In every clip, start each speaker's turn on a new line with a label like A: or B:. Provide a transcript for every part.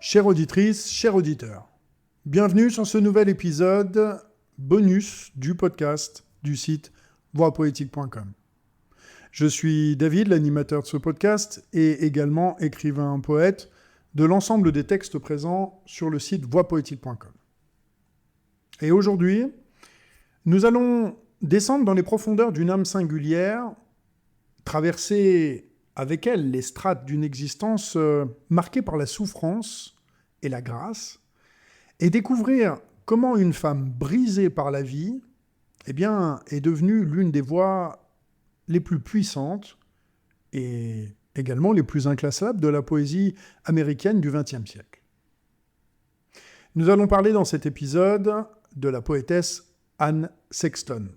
A: Chère auditrice, cher auditeur, bienvenue sur ce nouvel épisode bonus du podcast du site voixpoétique.com. Je suis David, l'animateur de ce podcast, et également écrivain-poète de l'ensemble des textes présents sur le site voixpoétique.com. Et aujourd'hui, nous allons descendre dans les profondeurs d'une âme singulière, traverser avec elle les strates d'une existence marquée par la souffrance et la grâce, et découvrir comment une femme brisée par la vie est devenue l'une des voix les plus puissantes et également les plus inclassables de la poésie américaine du XXe siècle. Nous allons parler dans cet épisode de la poétesse Anne Sexton,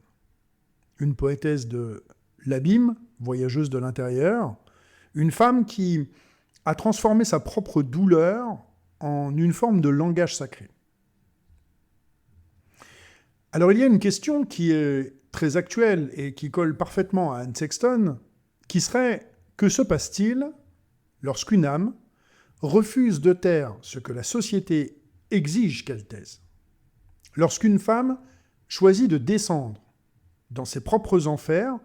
A: une poétesse de l'abîme, voyageuse de l'intérieur, une femme qui a transformé sa propre douleur en une forme de langage sacré. Alors il y a une question qui est très actuelle et qui colle parfaitement à Anne Sexton, qui serait « Que se passe-t-il lorsqu'une âme refuse de taire ce que la société exige qu'elle taise ? Lorsqu'une femme choisit de descendre dans ses propres enfers,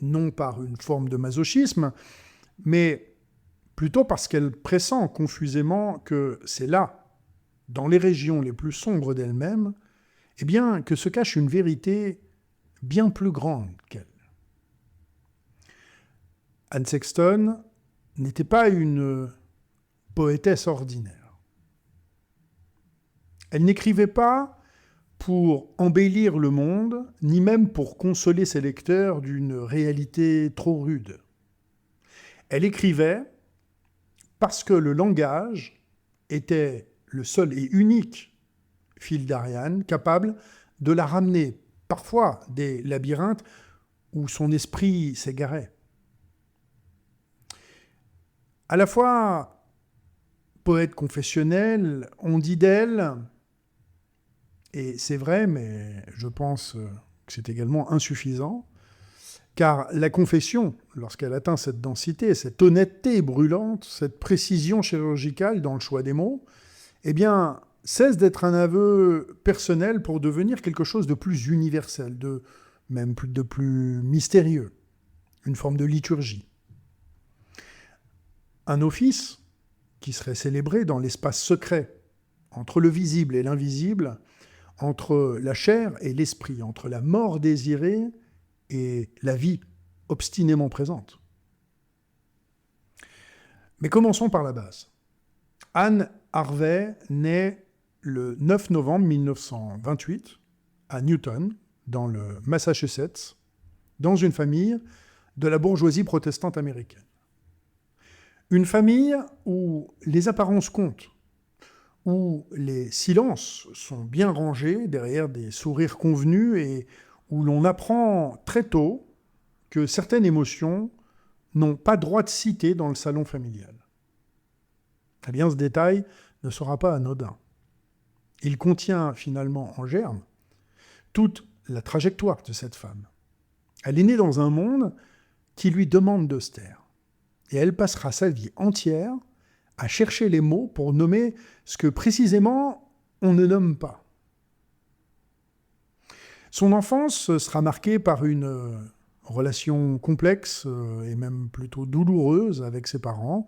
A: non par une forme de masochisme, mais plutôt parce qu'elle pressent confusément que c'est là, dans les régions les plus sombres d'elle-même, que se cache une vérité bien plus grande qu'elle. Anne Sexton n'était pas une poétesse ordinaire. Elle n'écrivait pas pour embellir le monde, ni même pour consoler ses lecteurs d'une réalité trop rude. Elle écrivait parce que le langage était le seul et unique fil d'Ariane capable de la ramener parfois des labyrinthes où son esprit s'égarait. À la fois poète confessionnelle, on dit d'elle, et c'est vrai, mais je pense que c'est également insuffisant, car la confession, lorsqu'elle atteint cette densité, cette honnêteté brûlante, cette précision chirurgicale dans le choix des mots, cesse d'être un aveu personnel pour devenir quelque chose de plus universel, de plus mystérieux, une forme de liturgie. Un office qui serait célébré dans l'espace secret, entre le visible et l'invisible, entre la chair et l'esprit, entre la mort désirée et la vie obstinément présente. Mais commençons par la base. Anne Harvey naît le 9 novembre 1928 à Newton, dans le Massachusetts, dans une famille de la bourgeoisie protestante américaine. Une famille où les apparences comptent, où les silences sont bien rangés derrière des sourires convenus et où l'on apprend très tôt que certaines émotions n'ont pas droit de citer dans le salon familial. Eh bien, ce détail ne sera pas anodin. Il contient finalement en germe toute la trajectoire de cette femme. Elle est née dans un monde qui lui demande de se taire. Et elle passera sa vie entière à chercher les mots pour nommer ce que précisément on ne nomme pas. Son enfance sera marquée par une relation complexe et même plutôt douloureuse avec ses parents.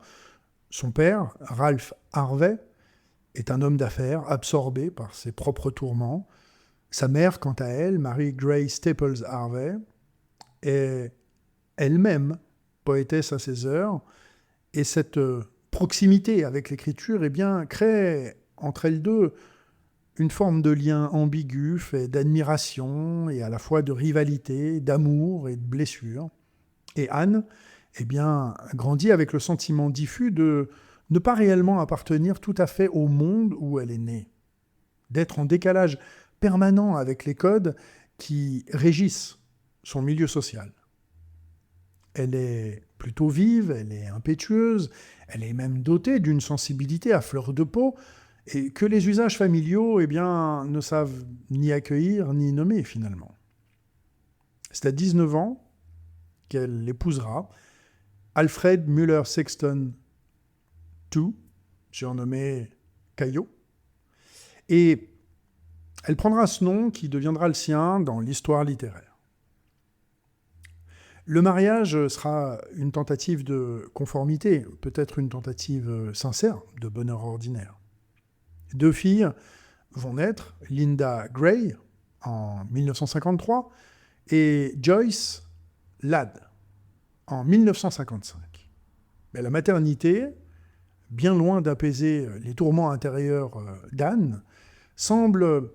A: Son père, Ralph Harvey, est un homme d'affaires absorbé par ses propres tourments. Sa mère, quant à elle, Mary Gray Staples Harvey, est elle-même poétesse à ses heures, et cette proximité avec l'écriture crée entre elles deux une forme de lien ambigu, fait d'admiration et à la fois de rivalité, d'amour et de blessure. Et Anne, grandit avec le sentiment diffus de ne pas réellement appartenir tout à fait au monde où elle est née, d'être en décalage permanent avec les codes qui régissent son milieu social. Elle est plutôt vive, elle est impétueuse, elle est même dotée d'une sensibilité à fleur de peau, et que les usages familiaux ne savent ni accueillir ni nommer finalement. C'est à 19 ans qu'elle épousera Alfred Müller Sexton II, surnommée Caillot. Et elle prendra ce nom qui deviendra le sien dans l'histoire littéraire. Le mariage sera une tentative de conformité, peut-être une tentative sincère de bonheur ordinaire. 2 filles vont naître, Linda Gray en 1953 et Joyce Ladd en 1955. Mais la maternité, bien loin d'apaiser les tourments intérieurs d'Anne, semble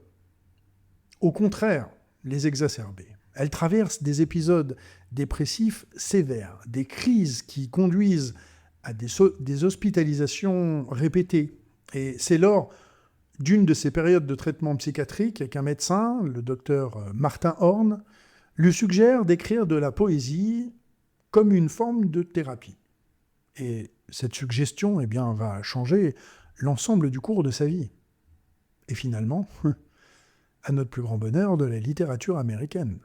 A: au contraire les exacerber. Elle traverse des épisodes dépressifs sévères, des crises qui conduisent à des hospitalisations répétées. Et c'est lors d'une de ces périodes de traitement psychiatrique qu'un médecin, le docteur Martin Horn, lui suggère d'écrire de la poésie comme une forme de thérapie. Et cette suggestion va changer l'ensemble du cours de sa vie. Et finalement, à notre plus grand bonheur, de la littérature américaine.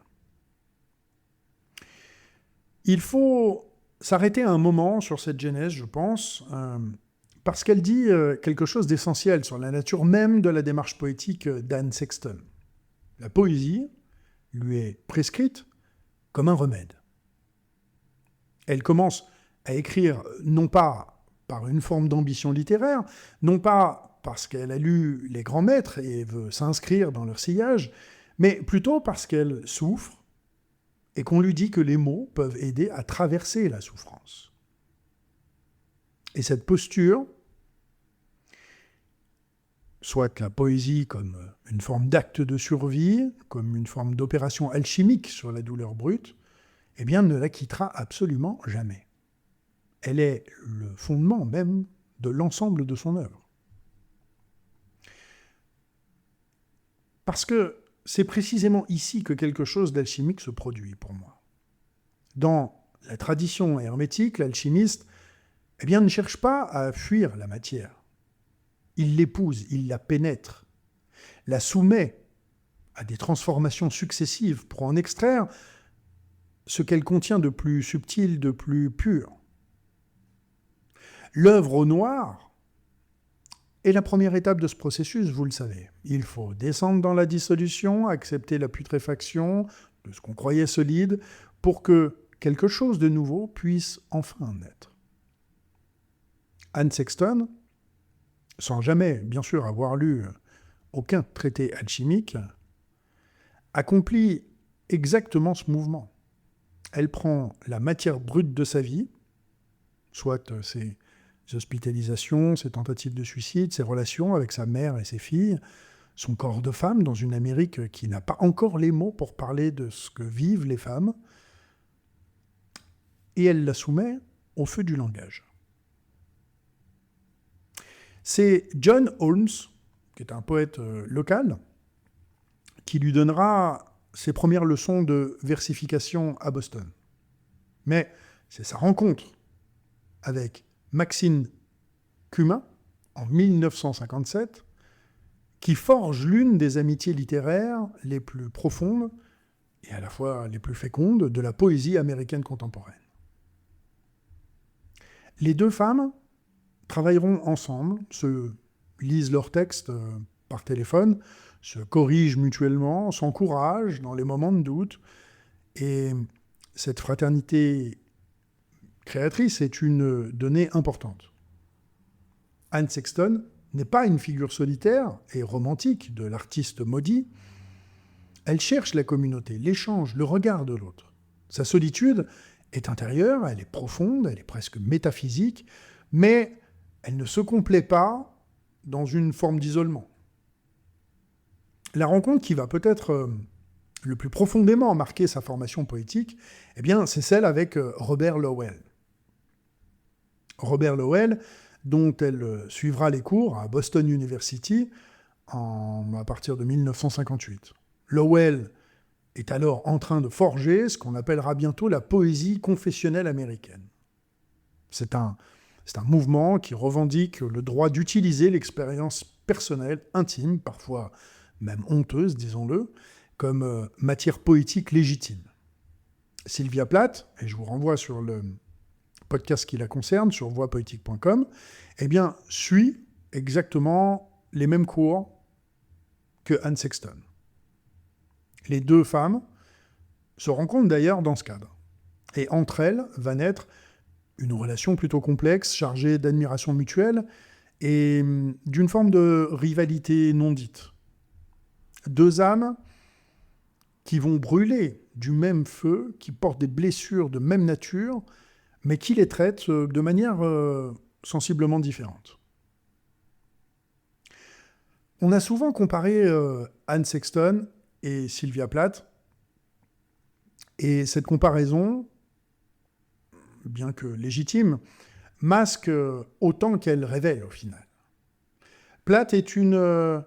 A: Il faut s'arrêter un moment sur cette genèse, je pense, parce qu'elle dit quelque chose d'essentiel sur la nature même de la démarche poétique d'Anne Sexton. La poésie lui est prescrite comme un remède. Elle commence à écrire non pas par une forme d'ambition littéraire, non pas parce qu'elle a lu les grands maîtres et veut s'inscrire dans leur sillage, mais plutôt parce qu'elle souffre et qu'on lui dit que les mots peuvent aider à traverser la souffrance. Et cette posture, soit la poésie comme une forme d'acte de survie, comme une forme d'opération alchimique sur la douleur brute, ne la quittera absolument jamais. Elle est le fondement même de l'ensemble de son œuvre. Parce que c'est précisément ici que quelque chose d'alchimique se produit pour moi. Dans la tradition hermétique, l'alchimiste ne cherche pas à fuir la matière. Il l'épouse, il la pénètre, la soumet à des transformations successives pour en extraire ce qu'elle contient de plus subtil, de plus pur. L'œuvre au noir est la première étape de ce processus, vous le savez. Il faut descendre dans la dissolution, accepter la putréfaction de ce qu'on croyait solide, pour que quelque chose de nouveau puisse enfin naître. Anne Sexton, sans jamais, bien sûr, avoir lu aucun traité alchimique, accomplit exactement ce mouvement. Elle prend la matière brute de sa vie, soit ses hospitalisations, ses tentatives de suicide, ses relations avec sa mère et ses filles, son corps de femme dans une Amérique qui n'a pas encore les mots pour parler de ce que vivent les femmes, et elle la soumet au feu du langage. C'est John Holmes, qui est un poète local, qui lui donnera ses premières leçons de versification à Boston. Mais c'est sa rencontre avec Maxine Cumin, en 1957, qui forge l'une des amitiés littéraires les plus profondes et à la fois les plus fécondes de la poésie américaine contemporaine. Les 2 femmes travailleront ensemble, se lisent leurs textes par téléphone, se corrigent mutuellement, s'encouragent dans les moments de doute, et cette fraternité créatrice est une donnée importante. Anne Sexton n'est pas une figure solitaire et romantique de l'artiste maudit. Elle cherche la communauté, l'échange, le regard de l'autre. Sa solitude est intérieure, elle est profonde, elle est presque métaphysique, mais elle ne se complaît pas dans une forme d'isolement. La rencontre qui va peut-être le plus profondément marquer sa formation poétique, c'est celle avec Robert Lowell. Robert Lowell, dont elle suivra les cours à Boston University à partir de 1958. Lowell est alors en train de forger ce qu'on appellera bientôt la poésie confessionnelle américaine. C'est un mouvement qui revendique le droit d'utiliser l'expérience personnelle, intime, parfois même honteuse, disons-le, comme matière poétique légitime. Sylvia Plath, et je vous renvoie sur le podcast qui la concerne, sur voixpoétique.com, suit exactement les mêmes cours que Anne Sexton. Les deux femmes se rencontrent d'ailleurs dans ce cadre. Et entre elles va naître une relation plutôt complexe, chargée d'admiration mutuelle et d'une forme de rivalité non dite. Deux âmes qui vont brûler du même feu, qui portent des blessures de même nature, mais qui les traitent de manière sensiblement différente. On a souvent comparé Anne Sexton et Sylvia Plath, et cette comparaison, bien que légitime, masque autant qu'elle révèle au final. Plath est une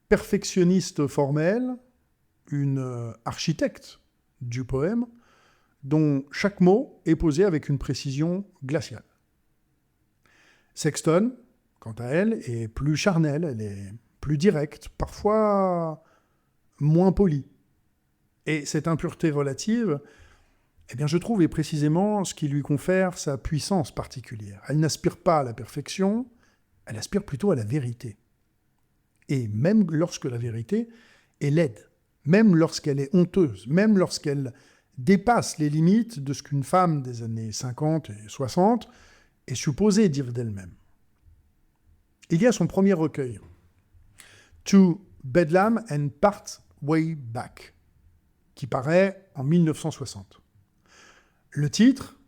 A: perfectionniste formelle, une architecte du poème, dont chaque mot est posé avec une précision glaciale. Sexton, quant à elle, est plus charnelle, elle est plus directe, parfois moins polie. Et cette impureté relative, eh bien, je trouve, est précisément ce qui lui confère sa puissance particulière. Elle n'aspire pas à la perfection, elle aspire plutôt à la vérité. Et même lorsque la vérité est laide, même lorsqu'elle est honteuse, même lorsqu'elle dépasse les limites de ce qu'une femme des années 50 et 60 est supposée dire d'elle-même. Il y a son premier recueil, To Bedlam and Part Way Back, qui paraît en 1960. Le titre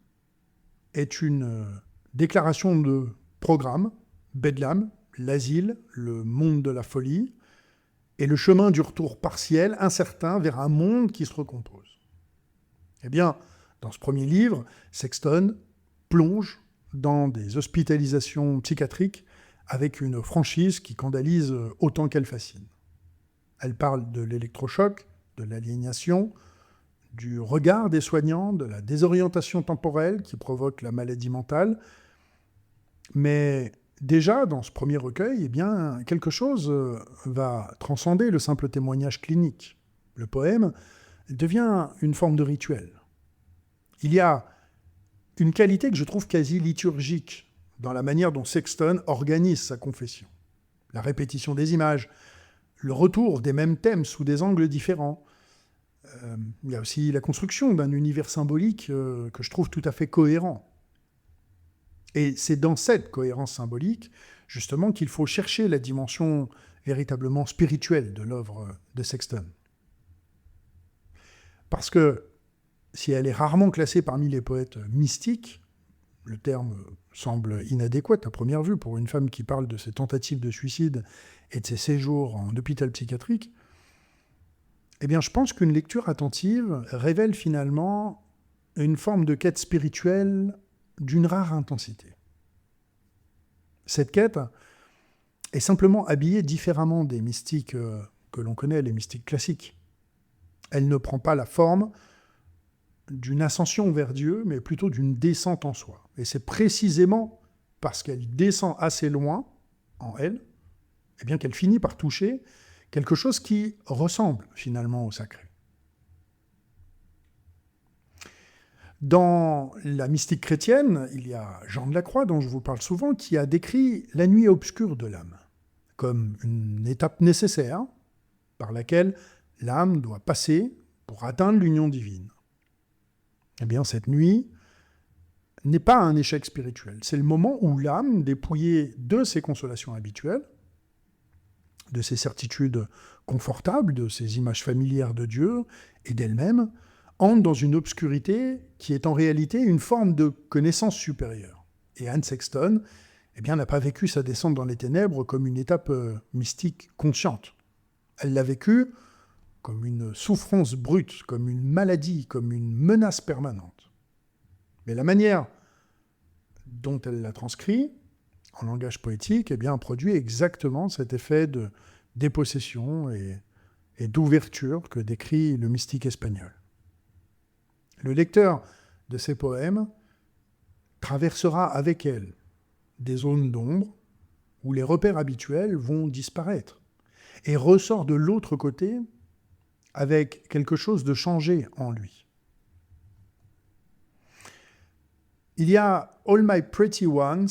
A: est une déclaration de programme, Bedlam, l'asile, le monde de la folie, et le chemin du retour partiel, incertain, vers un monde qui se recompose. Eh bien, dans ce premier livre, Sexton plonge dans des hospitalisations psychiatriques avec une franchise qui scandalise autant qu'elle fascine. Elle parle de l'électrochoc, de l'aliénation, du regard des soignants, de la désorientation temporelle qui provoque la maladie mentale. Mais déjà, dans ce premier recueil, eh bien, quelque chose va transcender le simple témoignage clinique. Le poème devient une forme de rituel. Il y a une qualité que je trouve quasi liturgique dans la manière dont Sexton organise sa confession. La répétition des images, le retour des mêmes thèmes sous des angles différents. Il y a aussi la construction d'un univers symbolique que je trouve tout à fait cohérent. Et c'est dans cette cohérence symbolique, justement, qu'il faut chercher la dimension véritablement spirituelle de l'œuvre de Sexton. Parce que si elle est rarement classée parmi les poètes mystiques, le terme semble inadéquat à première vue pour une femme qui parle de ses tentatives de suicide et de ses séjours en hôpital psychiatrique, eh bien, je pense qu'une lecture attentive révèle finalement une forme de quête spirituelle d'une rare intensité. Cette quête est simplement habillée différemment des mystiques que l'on connaît, les mystiques classiques. Elle ne prend pas la forme d'une ascension vers Dieu, mais plutôt d'une descente en soi. Et c'est précisément parce qu'elle descend assez loin en elle, eh bien qu'elle finit par toucher quelque chose qui ressemble finalement au sacré. Dans la mystique chrétienne, il y a Jean de la Croix, dont je vous parle souvent, qui a décrit la nuit obscure de l'âme comme une étape nécessaire par laquelle l'âme doit passer pour atteindre l'union divine. Eh bien, cette nuit n'est pas un échec spirituel. C'est le moment où l'âme, dépouillée de ses consolations habituelles, de ses certitudes confortables, de ses images familières de Dieu et d'elle-même, entre dans une obscurité qui est en réalité une forme de connaissance supérieure. Et Anne Sexton n'a pas vécu sa descente dans les ténèbres comme une étape mystique consciente. Elle l'a vécue comme une souffrance brute, comme une maladie, comme une menace permanente. Mais la manière dont elle l'a transcrit, en langage poétique, produit exactement cet effet de dépossession et d'ouverture que décrit le mystique espagnol. Le lecteur de ces poèmes traversera avec elle des zones d'ombre où les repères habituels vont disparaître et ressort de l'autre côté avec quelque chose de changé en lui. Il y a All My Pretty Ones,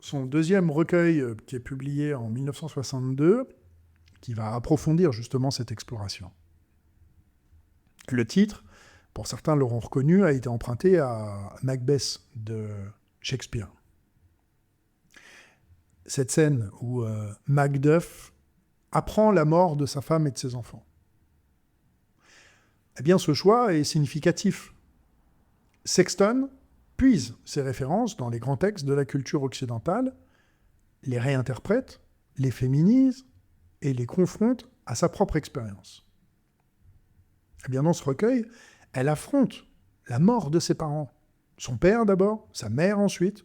A: son deuxième recueil, qui est publié en 1962, qui va approfondir justement cette exploration. Le titre, pour certains l'auront reconnu, a été emprunté à Macbeth de Shakespeare. Cette scène où Macduff apprend la mort de sa femme et de ses enfants. Eh bien, ce choix est significatif. Sexton puise ses références dans les grands textes de la culture occidentale, les réinterprète, les féminise et les confronte à sa propre expérience. Eh bien, dans ce recueil, elle affronte la mort de ses parents. Son père d'abord, sa mère ensuite.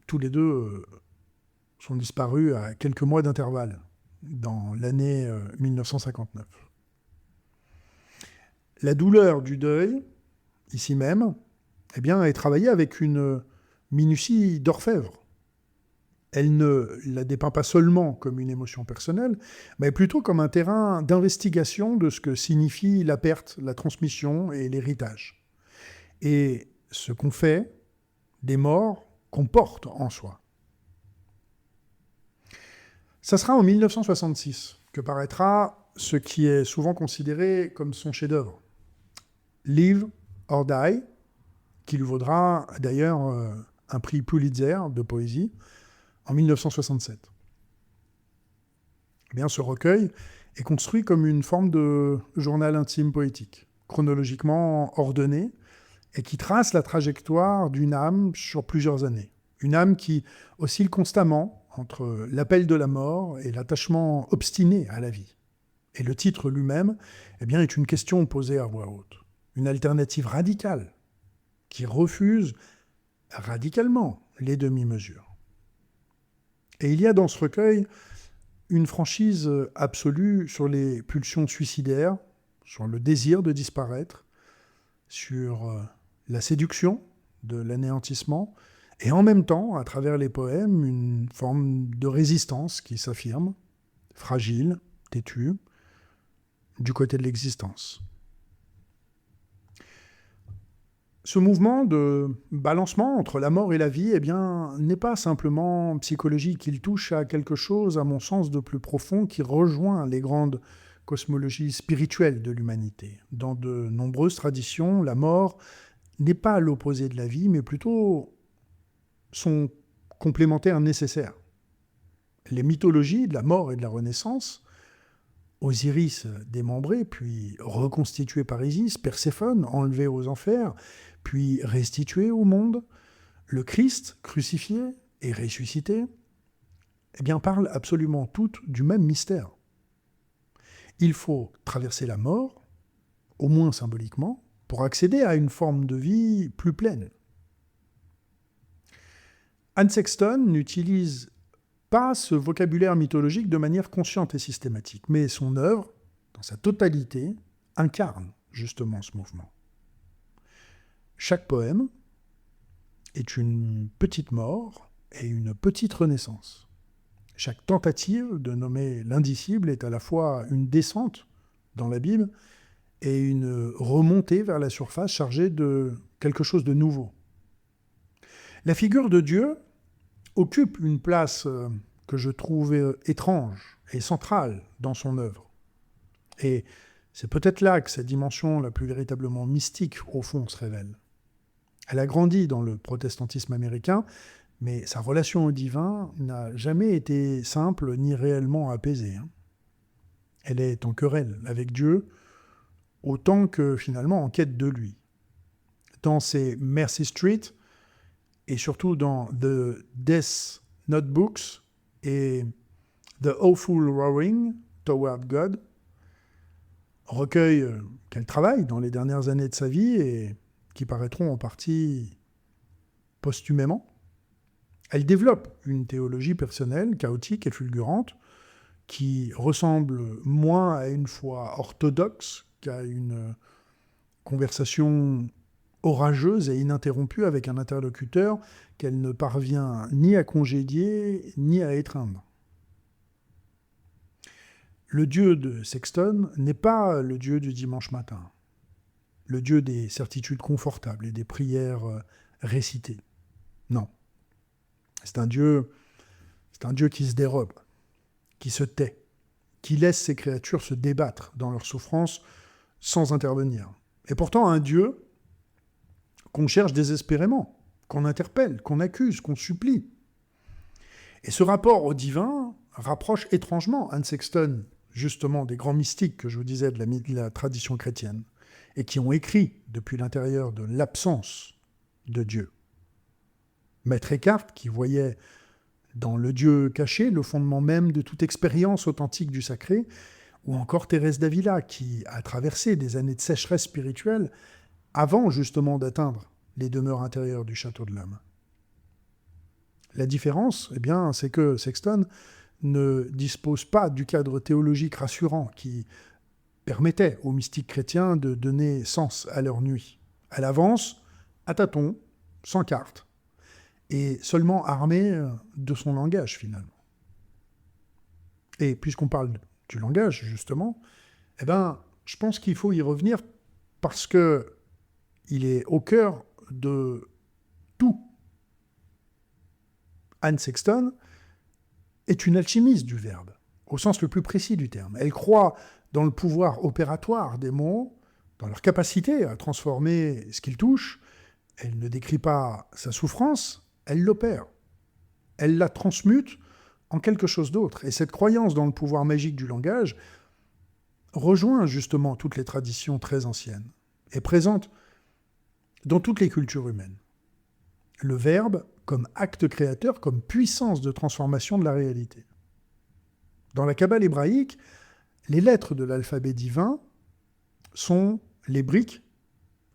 A: Tous les deux sont disparus à quelques mois d'intervalle, dans l'année 1959. La douleur du deuil, ici même, eh bien, est travaillée avec une minutie d'orfèvre. Elle ne la dépeint pas seulement comme une émotion personnelle, mais plutôt comme un terrain d'investigation de ce que signifie la perte, la transmission et l'héritage. Et ce qu'on fait des morts qu'on porte en soi. Ça sera en 1966 que paraîtra ce qui est souvent considéré comme son chef-d'œuvre, Live or Die, qui lui vaudra d'ailleurs un prix Pulitzer de poésie en 1967. Eh bien, ce recueil est construit comme une forme de journal intime poétique, chronologiquement ordonné, et qui trace la trajectoire d'une âme sur plusieurs années. Une âme qui oscille constamment entre l'appel de la mort et l'attachement obstiné à la vie. Et le titre lui-même, eh bien, est une question posée à voix haute. Une alternative radicale qui refuse radicalement les demi-mesures. Et il y a dans ce recueil une franchise absolue sur les pulsions suicidaires, sur le désir de disparaître, sur la séduction de l'anéantissement, et en même temps, à travers les poèmes, une forme de résistance qui s'affirme, fragile, têtue, du côté de l'existence. Ce mouvement de balancement entre la mort et la vie, eh bien, n'est pas simplement psychologique. Il touche à quelque chose, à mon sens, de plus profond qui rejoint les grandes cosmologies spirituelles de l'humanité. Dans de nombreuses traditions, la mort n'est pas l'opposé de la vie, mais plutôt son complémentaire nécessaire. Les mythologies de la mort et de la renaissance, Osiris démembré, puis reconstitué par Isis, Perséphone enlevé aux enfers, puis restitué au monde, le Christ crucifié et ressuscité, eh bien, parlent absolument toutes du même mystère. Il faut traverser la mort, au moins symboliquement, pour accéder à une forme de vie plus pleine. Anne Sexton n'utilise pas ce vocabulaire mythologique de manière consciente et systématique, mais son œuvre, dans sa totalité, incarne justement ce mouvement. Chaque poème est une petite mort et une petite renaissance. Chaque tentative de nommer l'indicible est à la fois une descente dans l'abîme et une remontée vers la surface chargée de quelque chose de nouveau. La figure de Dieu occupe une place que je trouve étrange et centrale dans son œuvre. Et c'est peut-être là que sa dimension la plus véritablement mystique, au fond, se révèle. Elle a grandi dans le protestantisme américain, mais sa relation au divin n'a jamais été simple ni réellement apaisée. Elle est en querelle avec Dieu, autant que finalement en quête de lui. Dans ses Mercy Street, et surtout dans The Death Notebooks et The Awful Roaring Toward God, recueil qu'elle travaille dans les dernières années de sa vie et qui paraîtront en partie posthumément. Elle développe une théologie personnelle, chaotique et fulgurante, qui ressemble moins à une foi orthodoxe qu'à une conversation orageuse et ininterrompue avec un interlocuteur qu'elle ne parvient ni à congédier ni à étreindre. Le Dieu de Sexton n'est pas le Dieu du dimanche matin, le Dieu des certitudes confortables et des prières récitées. Non. C'est un Dieu qui se dérobe, qui se tait, qui laisse ses créatures se débattre dans leur souffrance sans intervenir. Et pourtant un Dieu qu'on cherche désespérément, qu'on interpelle, qu'on accuse, qu'on supplie. Et ce rapport au divin rapproche étrangement Hans Sexton, justement, des grands mystiques que je vous disais de la tradition chrétienne, et qui ont écrit depuis l'intérieur de l'absence de Dieu. Maître Eckhart, qui voyait dans le Dieu caché le fondement même de toute expérience authentique du sacré, ou encore Thérèse d'Avila, qui a traversé des années de sécheresse spirituelle avant justement d'atteindre les demeures intérieures du château de l'âme. La différence, eh bien, c'est que Sexton ne dispose pas du cadre théologique rassurant qui permettait aux mystiques chrétiens de donner sens à leur nuit. Elle avance à tâtons, sans carte, et seulement armée de son langage, finalement. Et puisqu'on parle du langage, justement, eh ben, je pense qu'il faut y revenir parce que il est au cœur de tout. Anne Sexton est une alchimiste du verbe, au sens le plus précis du terme. Elle croit dans le pouvoir opératoire des mots, dans leur capacité à transformer ce qu'ils touchent. Elle ne décrit pas sa souffrance, elle l'opère. Elle la transmute en quelque chose d'autre. Et cette croyance dans le pouvoir magique du langage rejoint justement toutes les traditions très anciennes et présente dans toutes les cultures humaines. Le verbe comme acte créateur, comme puissance de transformation de la réalité. Dans la Kabbale hébraïque, les lettres de l'alphabet divin sont les briques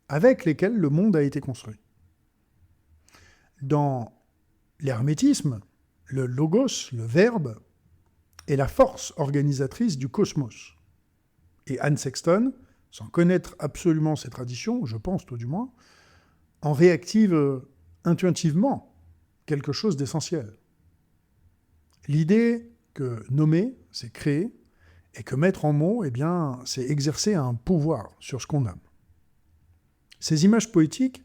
A: avec lesquelles le monde a été construit. Dans l'hermétisme, le logos, le verbe, est la force organisatrice du cosmos. Et Anne Sexton, sans connaître absolument ces traditions, je pense tout du moins, en réactive intuitivement quelque chose d'essentiel. L'idée que nommer, c'est créer, et que mettre en mots, eh bien, c'est exercer un pouvoir sur ce qu'on nomme. Ces images poétiques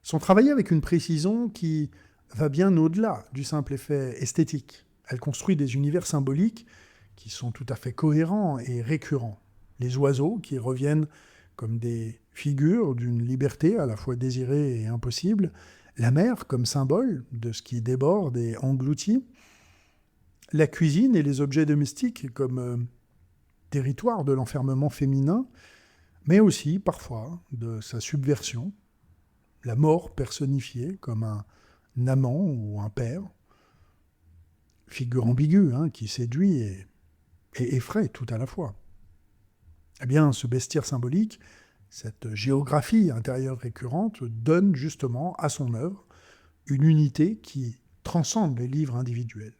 A: sont travaillées avec une précision qui va bien au-delà du simple effet esthétique. Elle construit des univers symboliques qui sont tout à fait cohérents et récurrents. Les oiseaux qui reviennent comme des figures d'une liberté à la fois désirée et impossible, la mer comme symbole de ce qui déborde et engloutit, la cuisine et les objets domestiques comme territoire de l'enfermement féminin, mais aussi parfois de sa subversion, la mort personnifiée comme un amant ou un père, figure ambiguë qui séduit et effraie tout à la fois. Eh bien, ce bestiaire symbolique, cette géographie intérieure récurrente, donne justement à son œuvre une unité qui transcende les livres individuels.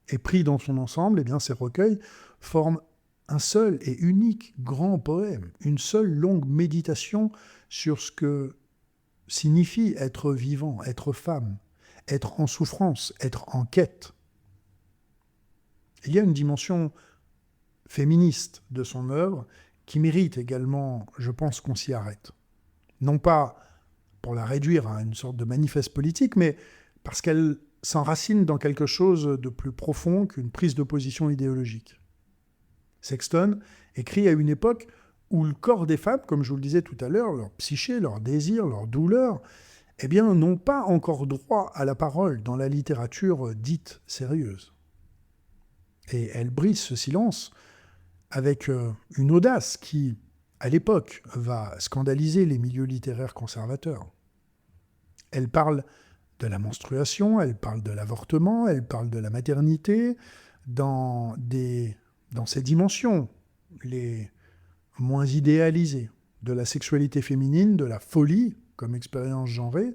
A: Et pris dans son ensemble, eh bien, ces recueils forment un seul et unique grand poème, une seule longue méditation sur ce que signifie être vivant, être femme, être en souffrance, être en quête. Il y a une dimension féministe de son œuvre qui mérite également, je pense, qu'on s'y arrête. Non pas pour la réduire à une sorte de manifeste politique, mais parce qu'elle s'enracine dans quelque chose de plus profond qu'une prise de position idéologique. Sexton écrit à une époque où le corps des femmes, comme je vous le disais tout à l'heure, leur psyché, leur désir, leur douleur, eh bien, n'ont pas encore droit à la parole dans la littérature dite sérieuse. Et elle brise ce silence avec une audace qui, à l'époque, va scandaliser les milieux littéraires conservateurs. Elle parle de la menstruation, elle parle de l'avortement, elle parle de la maternité, dans ces dimensions les moins idéalisées, de la sexualité féminine, de la folie comme expérience genrée.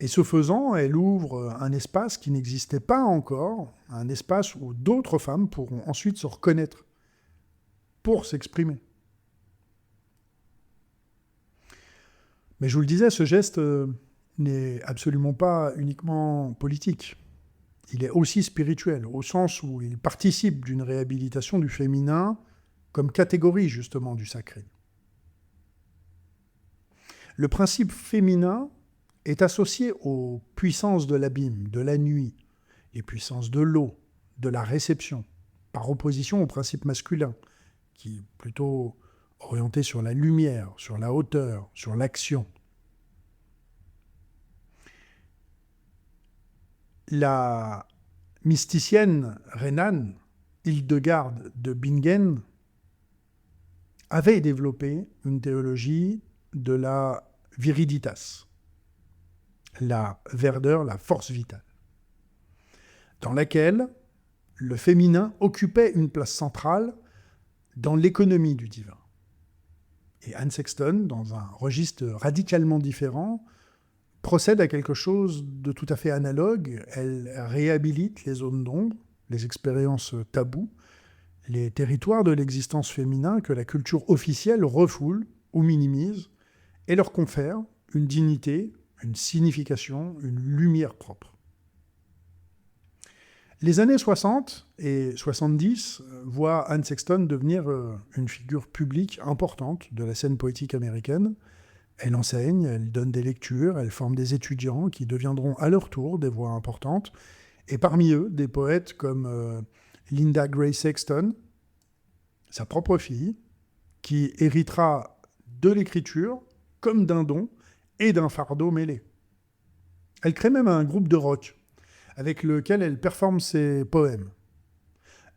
A: Et ce faisant, elle ouvre un espace qui n'existait pas encore, un espace où d'autres femmes pourront ensuite se reconnaître pour s'exprimer. Mais je vous le disais, ce geste n'est absolument pas uniquement politique. Il est aussi spirituel, au sens où il participe d'une réhabilitation du féminin comme catégorie justement du sacré. Le principe féminin est associé aux puissances de l'abîme, de la nuit, les puissances de l'eau, de la réception, par opposition au principe masculin, qui est plutôt orienté sur la lumière, sur la hauteur, sur l'action. La mysticienne rhénane, Hildegarde de Bingen, avait développé une théologie de la viriditas, la verdeur, la force vitale, dans laquelle le féminin occupait une place centrale dans l'économie du divin. Et Anne Sexton, dans un registre radicalement différent, procède à quelque chose de tout à fait analogue. Elle réhabilite les zones d'ombre, les expériences taboues, les territoires de l'existence féminin que la culture officielle refoule ou minimise et leur confère une dignité, une signification, une lumière propre. Les années 60 et 70 voient Anne Sexton devenir une figure publique importante de la scène poétique américaine. Elle enseigne, elle donne des lectures, elle forme des étudiants qui deviendront à leur tour des voix importantes, et parmi eux, des poètes comme Linda Gray Sexton, sa propre fille, qui héritera de l'écriture comme d'un don et d'un fardeau mêlé. Elle crée même un groupe de rock avec lequel elle performe ses poèmes.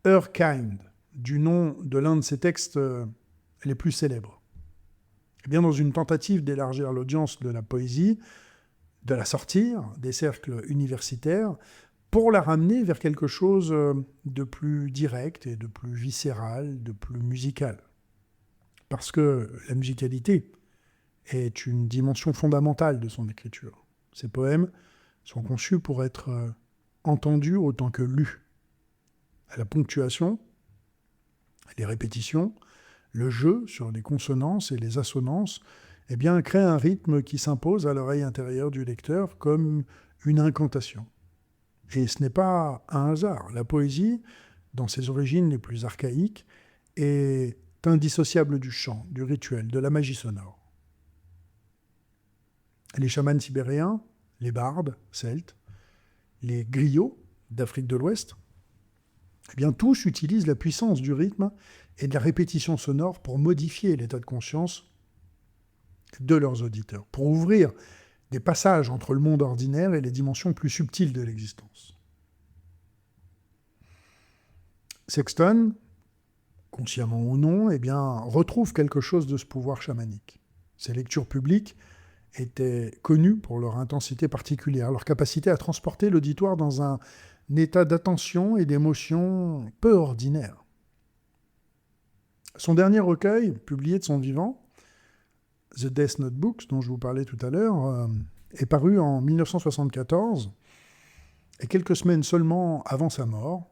A: Her Kind, du nom de l'un de ses textes les plus célèbres. Et bien dans une tentative d'élargir l'audience de la poésie, de la sortir des cercles universitaires, pour la ramener vers quelque chose de plus direct et de plus viscéral, de plus musical. Parce que la musicalité est une dimension fondamentale de son écriture. Ses poèmes sont conçus pour être entendus autant que lus. La ponctuation, les répétitions, le jeu sur les consonances et les assonances, eh bien, crée un rythme qui s'impose à l'oreille intérieure du lecteur comme une incantation. Et ce n'est pas un hasard. La poésie, dans ses origines les plus archaïques, est indissociable du chant, du rituel, de la magie sonore. Les chamans sibériens, les bardes celtes, les griots d'Afrique de l'Ouest, eh bien, tous utilisent la puissance du rythme et de la répétition sonore pour modifier l'état de conscience de leurs auditeurs, pour ouvrir des passages entre le monde ordinaire et les dimensions plus subtiles de l'existence. Sexton, consciemment ou non, eh bien, retrouve quelque chose de ce pouvoir chamanique. Ses lectures publiques étaient connues pour leur intensité particulière, leur capacité à transporter l'auditoire dans un état d'attention et d'émotion peu ordinaire. Son dernier recueil, publié de son vivant, The Death Notebooks, dont je vous parlais tout à l'heure, est paru en 1974, et quelques semaines seulement avant sa mort,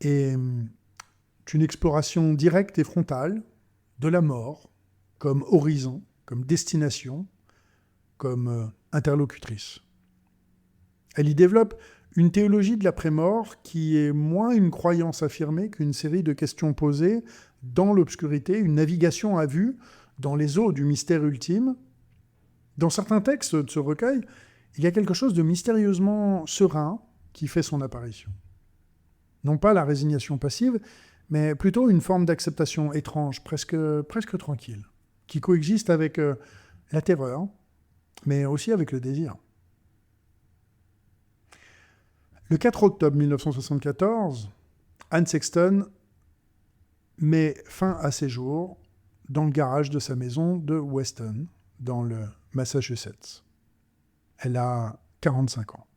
A: est une exploration directe et frontale de la mort comme horizon, comme destination, comme interlocutrice. Elle y développe une théologie de l'après-mort qui est moins une croyance affirmée qu'une série de questions posées dans l'obscurité, une navigation à vue dans les eaux du mystère ultime. Dans certains textes de ce recueil, il y a quelque chose de mystérieusement serein qui fait son apparition. Non pas la résignation passive, mais plutôt une forme d'acceptation étrange, presque tranquille, qui coexiste avec la terreur, mais aussi avec le désir. Le 4 octobre 1974, Anne Sexton met fin à ses jours dans le garage de sa maison de Weston, dans le Massachusetts. Elle a 45 ans.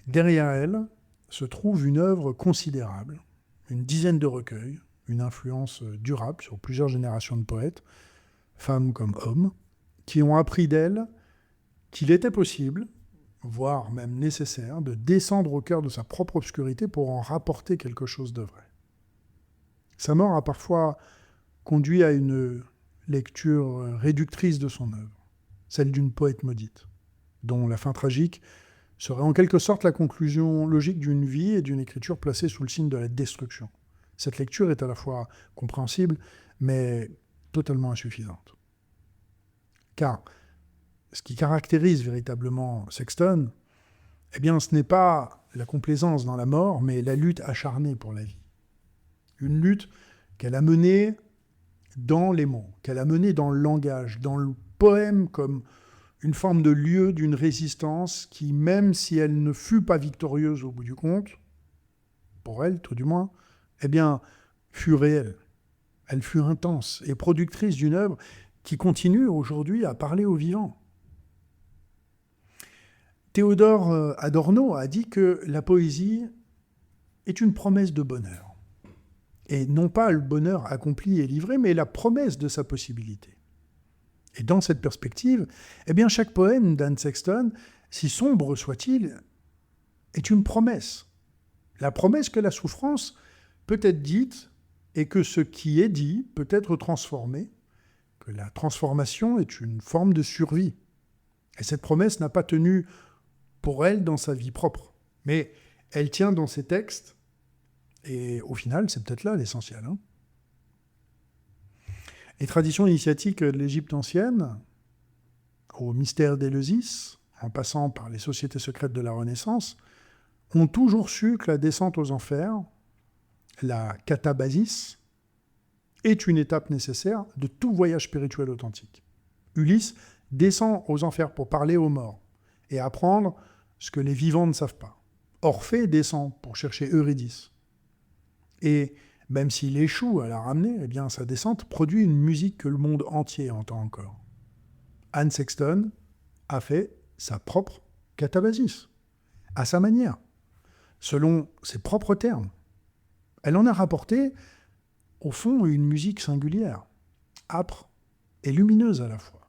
A: Derrière elle se trouve une œuvre considérable, une dizaine de recueils, une influence durable sur plusieurs générations de poètes, femmes comme hommes, qui ont appris d'elle qu'il était possible, voire même nécessaire, de descendre au cœur de sa propre obscurité pour en rapporter quelque chose de vrai. Sa mort a parfois conduit à une lecture réductrice de son œuvre, celle d'une poète maudite, dont la fin tragique serait en quelque sorte la conclusion logique d'une vie et d'une écriture placée sous le signe de la destruction. Cette lecture est à la fois compréhensible, mais totalement insuffisante. Car ce qui caractérise véritablement Sexton, eh bien, ce n'est pas la complaisance dans la mort, mais la lutte acharnée pour la vie. Une lutte qu'elle a menée dans les mots, qu'elle a menée dans le langage, dans le poème comme une forme de lieu d'une résistance qui, même si elle ne fut pas victorieuse au bout du compte, pour elle tout du moins, eh bien, fut réelle. Elle fut intense et productrice d'une œuvre qui continue aujourd'hui à parler aux vivants. Théodore Adorno a dit que la poésie est une promesse de bonheur. Et non pas le bonheur accompli et livré, mais la promesse de sa possibilité. Et dans cette perspective, eh bien, chaque poème d'Anne Sexton, si sombre soit-il, est une promesse. La promesse que la souffrance peut être dite et que ce qui est dit peut être transformé, que la transformation est une forme de survie. Et cette promesse n'a pas tenu pour elle dans sa vie propre, mais elle tient dans ses textes, et au final, c'est peut-être là l'essentiel. Les traditions initiatiques de l'Égypte ancienne, au mystère d'Éleusis, en passant par les sociétés secrètes de la Renaissance, ont toujours su que la descente aux enfers, la catabasis, est une étape nécessaire de tout voyage spirituel authentique. Ulysse descend aux enfers pour parler aux morts et apprendre ce que les vivants ne savent pas. Orphée descend pour chercher Eurydice. Et même s'il échoue à la ramener, eh bien, sa descente produit une musique que le monde entier entend encore. Anne Sexton a fait sa propre catabasis, à sa manière, selon ses propres termes. Elle en a rapporté, au fond, une musique singulière, âpre et lumineuse à la fois,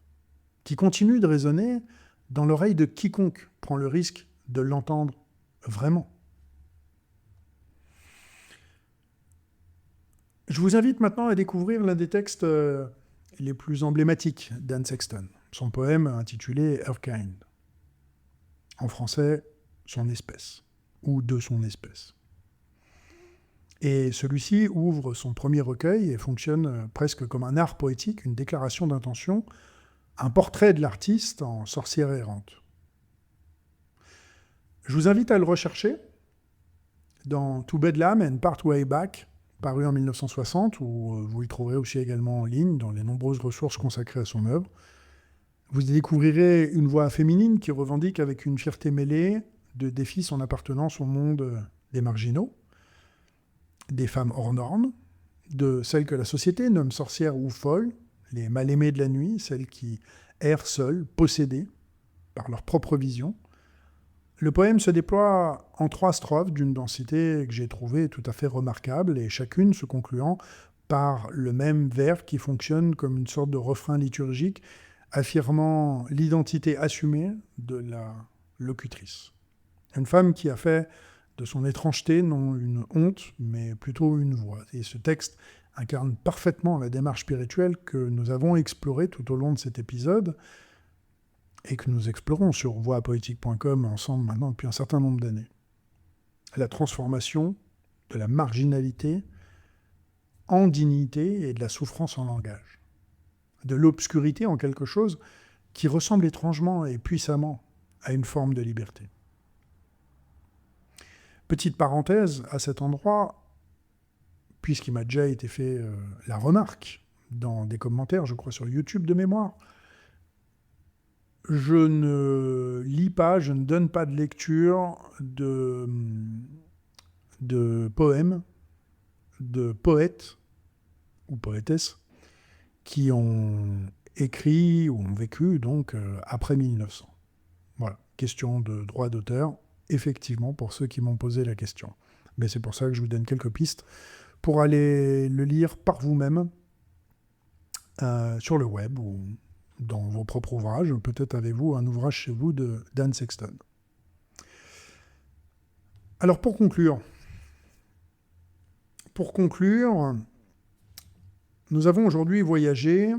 A: qui continue de résonner dans l'oreille de quiconque prend le risque de l'entendre vraiment. Je vous invite maintenant à découvrir l'un des textes les plus emblématiques d'Anne Sexton, son poème intitulé Her Kind. En français, son espèce, ou de son espèce. Et celui-ci ouvre son premier recueil et fonctionne presque comme un art poétique, une déclaration d'intention, un portrait de l'artiste en sorcière errante. Je vous invite à le rechercher dans To Bedlam and Part Way Back, paru en 1960, où vous y trouverez aussi également en ligne dans les nombreuses ressources consacrées à son œuvre. Vous découvrirez une voix féminine qui revendique avec une fierté mêlée de défie son appartenance au monde des marginaux, des femmes hors normes, de celles que la société nomme sorcières ou folles, les mal-aimées de la nuit, celles qui errent seules, possédées par leur propre vision. Le poème se déploie en 3 strophes d'une densité que j'ai trouvée tout à fait remarquable, et chacune se concluant par le même vers qui fonctionne comme une sorte de refrain liturgique, affirmant l'identité assumée de la locutrice. Une femme qui a fait de son étrangeté non une honte, mais plutôt une voix. Et ce texte incarne parfaitement la démarche spirituelle que nous avons explorée tout au long de cet épisode, et que nous explorons sur voixpoétique.com ensemble maintenant depuis un certain nombre d'années. La transformation de la marginalité en dignité et de la souffrance en langage. De l'obscurité en quelque chose qui ressemble étrangement et puissamment à une forme de liberté. Petite parenthèse à cet endroit, puisqu'il m'a déjà été fait la remarque dans des commentaires, je crois sur YouTube de mémoire, je ne lis pas, je ne donne pas de lecture de poèmes, de poètes ou poétesses qui ont écrit ou ont vécu donc après 1900. Voilà, question de droit d'auteur, effectivement, pour ceux qui m'ont posé la question. Mais c'est pour ça que je vous donne quelques pistes pour aller le lire par vous-même sur le web ou dans vos propres ouvrages. Peut-être avez-vous un ouvrage chez vous d'Anne Sexton. Alors pour conclure, nous avons aujourd'hui voyagé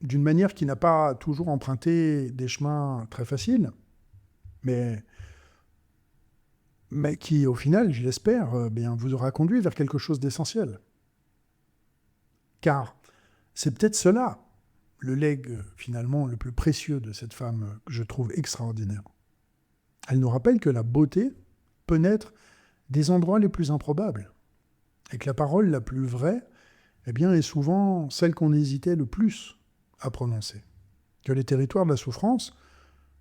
A: d'une manière qui n'a pas toujours emprunté des chemins très faciles, mais qui, au final, je l'espère, vous aura conduit vers quelque chose d'essentiel. Car c'est peut-être cela, le legs finalement le plus précieux de cette femme que je trouve extraordinaire. Elle nous rappelle que la beauté peut naître des endroits les plus improbables, et que la parole la plus vraie est souvent celle qu'on hésitait le plus à prononcer. Que les territoires de la souffrance,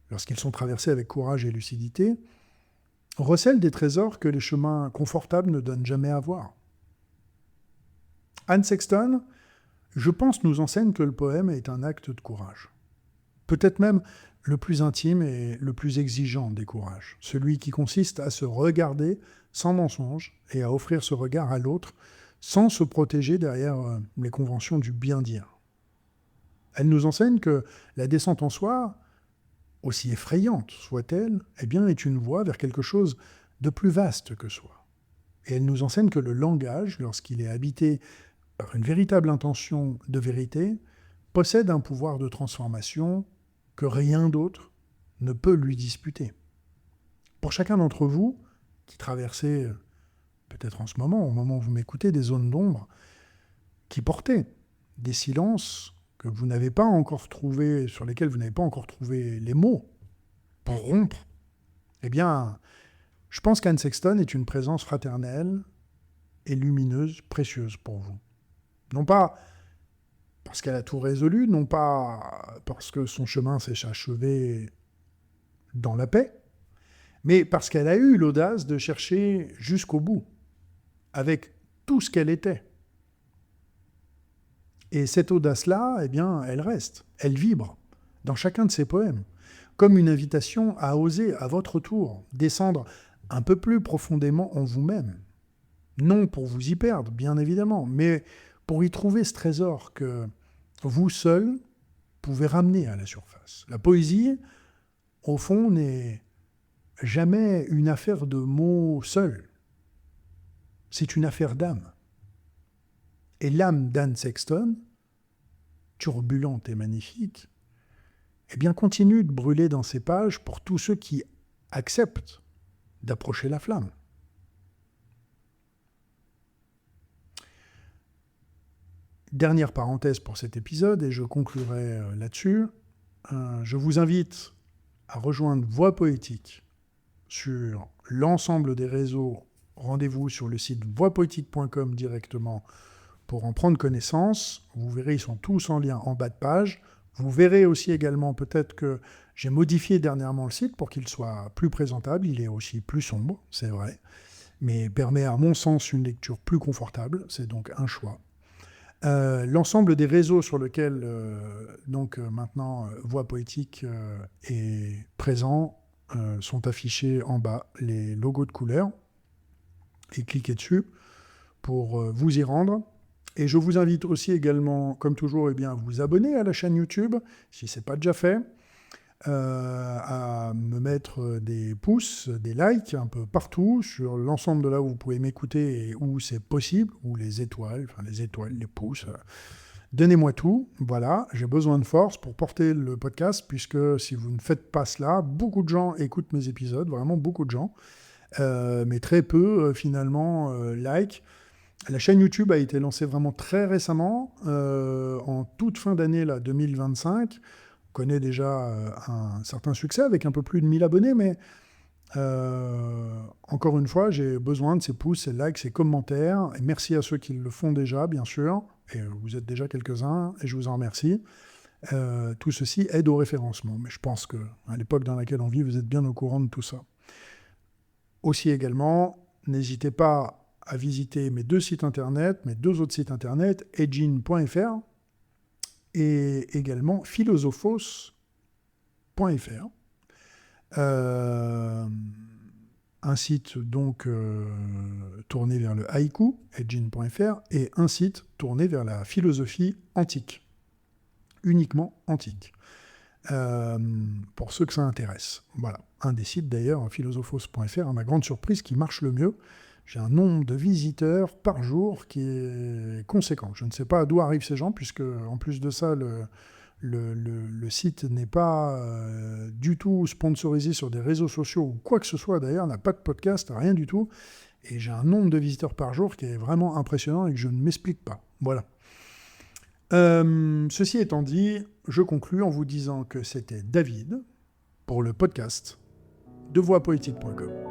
A: lorsqu'ils sont traversés avec courage et lucidité, recèlent des trésors que les chemins confortables ne donnent jamais à voir. Anne Sexton, je pense, nous enseigne que le poème est un acte de courage. Peut-être même le plus intime et le plus exigeant des courages. Celui qui consiste à se regarder sans mensonge et à offrir ce regard à l'autre sans se protéger derrière les conventions du bien-dire. Elle nous enseigne que la descente en soi, aussi effrayante soit-elle, est une voie vers quelque chose de plus vaste que soi. Et elle nous enseigne que le langage, lorsqu'il est habité par une véritable intention de vérité, possède un pouvoir de transformation que rien d'autre ne peut lui disputer. Pour chacun d'entre vous qui traversez, peut-être en ce moment, au moment où vous m'écoutez, des zones d'ombre, qui portez des silences que vous n'avez pas encore trouvés, sur lesquels vous n'avez pas encore trouvé les mots pour rompre, je pense qu'Anne Sexton est une présence fraternelle et lumineuse, précieuse pour vous. Non pas parce qu'elle a tout résolu, non pas parce que son chemin s'est achevé dans la paix, mais parce qu'elle a eu l'audace de chercher jusqu'au bout, avec tout ce qu'elle était. Et cette audace-là, elle reste, elle vibre dans chacun de ses poèmes, comme une invitation à oser, à votre tour, descendre un peu plus profondément en vous-même. Non pour vous y perdre, bien évidemment, mais pour y trouver ce trésor que vous seul pouvez ramener à la surface. La poésie, au fond, n'est jamais une affaire de mots seuls. C'est une affaire d'âme. Et l'âme d'Anne Sexton, turbulente et magnifique, continue de brûler dans ses pages pour tous ceux qui acceptent d'approcher la flamme. Dernière parenthèse pour cet épisode, et je conclurai là-dessus. Je vous invite à rejoindre Voix Poétique sur l'ensemble des réseaux. Rendez-vous sur le site voixpoétique.com directement pour en prendre connaissance. Vous verrez, ils sont tous en lien en bas de page. Vous verrez aussi également peut-être que j'ai modifié dernièrement le site pour qu'il soit plus présentable. Il est aussi plus sombre, c'est vrai, mais permet à mon sens une lecture plus confortable. C'est donc un choix. L'ensemble des réseaux sur lesquels maintenant Voix Poétique est présent sont affichés en bas, les logos de couleur, et cliquez dessus pour vous y rendre. Et je vous invite aussi également, comme toujours, à vous abonner à la chaîne YouTube, si ce n'est pas déjà fait, à me mettre des pouces, des likes un peu partout, sur l'ensemble de là où vous pouvez m'écouter et où c'est possible, ou les étoiles, les pouces. Donnez-moi tout, voilà, j'ai besoin de force pour porter le podcast, puisque si vous ne faites pas cela, beaucoup de gens écoutent mes épisodes, vraiment beaucoup de gens, mais très peu, finalement, like. La chaîne YouTube a été lancée vraiment très récemment, en toute fin d'année 2025. On connaît déjà un certain succès avec un peu plus de 1000 abonnés, mais encore une fois, j'ai besoin de ces pouces, ces likes, ces commentaires. Et merci à ceux qui le font déjà, bien sûr. Et vous êtes déjà quelques-uns, et je vous en remercie. Tout ceci aide au référencement. Mais je pense qu'à l'époque dans laquelle on vit, vous êtes bien au courant de tout ça. Aussi également, n'hésitez pas à visiter mes deux autres sites internet, edgin.fr et également philosophos.fr. Un site donc tourné vers le haïku, edgin.fr, et un site tourné vers la philosophie antique, uniquement antique, pour ceux que ça intéresse. Voilà, un des sites d'ailleurs, philosophos.fr, à ma grande surprise, qui marche le mieux. J'ai un nombre de visiteurs par jour qui est conséquent. Je ne sais pas d'où arrivent ces gens, puisque en plus de ça, le site n'est pas du tout sponsorisé sur des réseaux sociaux ou quoi que ce soit d'ailleurs, n'a pas de podcast, rien du tout. Et j'ai un nombre de visiteurs par jour qui est vraiment impressionnant et que je ne m'explique pas. Voilà. Ceci étant dit, je conclus en vous disant que c'était David pour le podcast de voixpoétique.com.